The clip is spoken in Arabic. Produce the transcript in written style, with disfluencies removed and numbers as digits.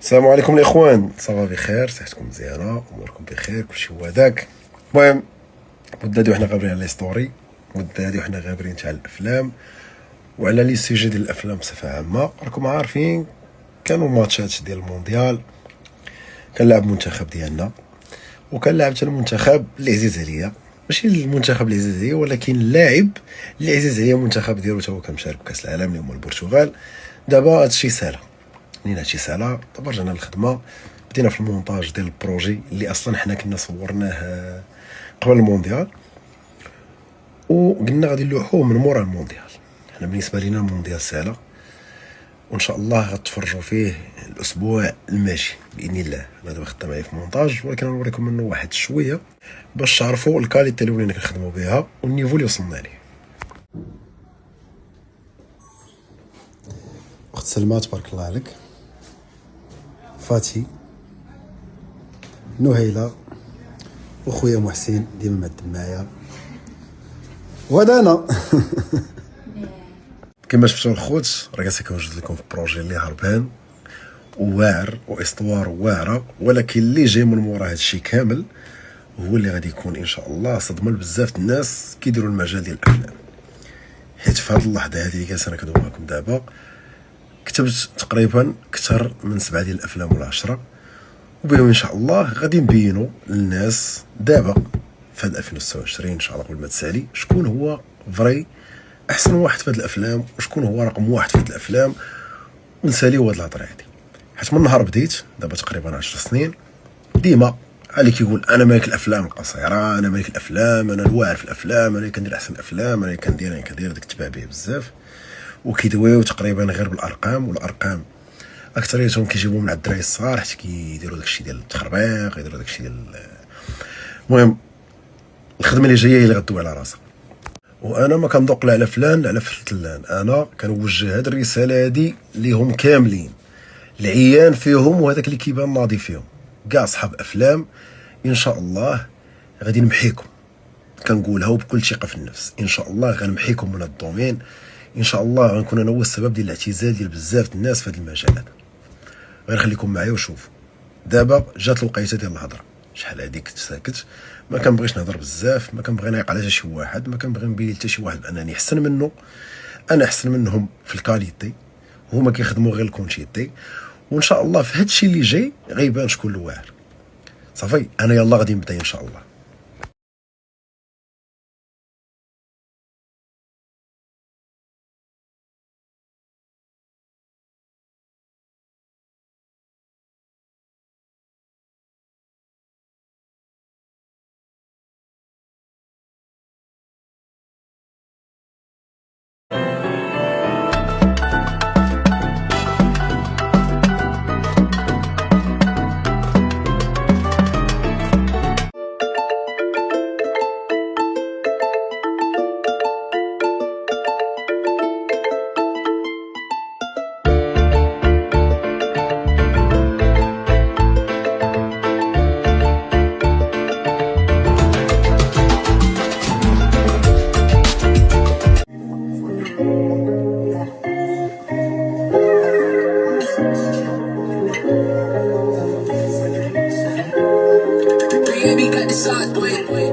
السلام عليكم الاخوان، صافا بخير؟ صحتكم مزيانه؟ اموركم بخير؟ كلشي هو داك. المهم مده هادي وحنا غابرين على لي ستوري، مده هادي وحنا غابرين تاع الافلام وعلى لي سوجي ديال الافلام بصفه عامه. راكم عارفين كانوا ماتشات ديال المونديال، كنلعب المنتخب ديالنا وكنلعب حتى المنتخب اللي عزيز عليا، ماشي المنتخب اللي عزيز عليا ولكن اللاعب اللي عزيز عليا المنتخب ديالو تا هو كنشارك بكاس العالم اللي هما البرتغال. دابا هادشي سالا، منين هادشي سالا دابا رجعنا للخدمه، بدينا في المونتاج ديال البروجي اللي اصلا حنا كنا صورناه قبل المونديال وقلنا غادي نلوحوه من مورا المونديال. حنا بالنسبه لينا المونديال سالا وان شاء الله غتفرجوا فيه الاسبوع الماجي باذن الله. انا دابا خدام عليه في المونتاج ولكن غنوريكم منه واحد شويه باش تعرفوا الكاليتي اللي ولينا كنخدموا بها والنيفو اللي وصلنا ليه. اخت سلمى تبارك الله عليك، فاتي، نهيلة، وخويا محسن ديما معدم معايا، وهذا انا. كما شفتوا الخوت راه جالس كنوجد لكم في بروجي اللي هربان وواعر واستوار واعره، ولكن اللي جاي من مورا هادشي كامل هو اللي غادي يكون ان شاء الله صدمه لبزاف الناس كيديروا المجال ديال الافلام. حيت في هاد اللحظه هادي اللي جالس انا كندوي معكم دابا كتبت تقريبا اكثر من 7 ديال الافلام ولا 10، وبهم ان شاء الله غادي نبينوا للناس دابا في هاد 2026 ان شاء الله قبل ما تسالي شكون هو فري احسن واحد في هاد الافلام وشكون هو رقم واحد في هاد الافلام، ونساليو هاد الهضره هادي. حيت من نهار بديت دابا تقريبا 10 سنين ديما اللي كيقول انا ملك الافلام القصيره، انا ملك الافلام، انا الواعر في الافلام، انا اللي كندير احسن الافلام، انا اللي كندير داك التباع به بزاف، وكيدويو تقريبا غير بالارقام، والارقام اكثريتهم كيجيبوا من عند الدراري الصغار حيت كيديروا داكشي ديال التخربيق، يديروا داكشي ديال المهم الخدمه اللي جايه هي اللي غدوي على راسها. وانا ما كنذوق لا على فلان لا على فلان، انا كنوجه هاد الرساله هادي ليهم كاملين، العيان فيهم وهذاك اللي كيبان ناضي فيهم، كاع صحاب افلام ان شاء الله غادي نمحيكم. كنقولها وبكل ثقه في النفس، ان شاء الله غنمحيكم من الدومين، ان شاء الله غنكون انا هو السبب ديال الاعتزال ديال بزاف الناس في هذا المجال هذا. غير خليكم معايا وشوفوا. دابا جات الوقيته ديال الهضره، شحال هادي كنت ساكت، ما كنبغيش نهضر بزاف، ما كنبغي نعيق على شي واحد، ما كنبغي نبين حتى شي واحد بانني احسن منه، انا احسن منهم في الكاليتي، هما كيخدموا غير الكونتيتي، وان شاء الله في هادشي اللي جاي غيبان شكون الواعر. صافي انا يلا غادي نبدا ان شاء الله. Baby got the sauce, boy.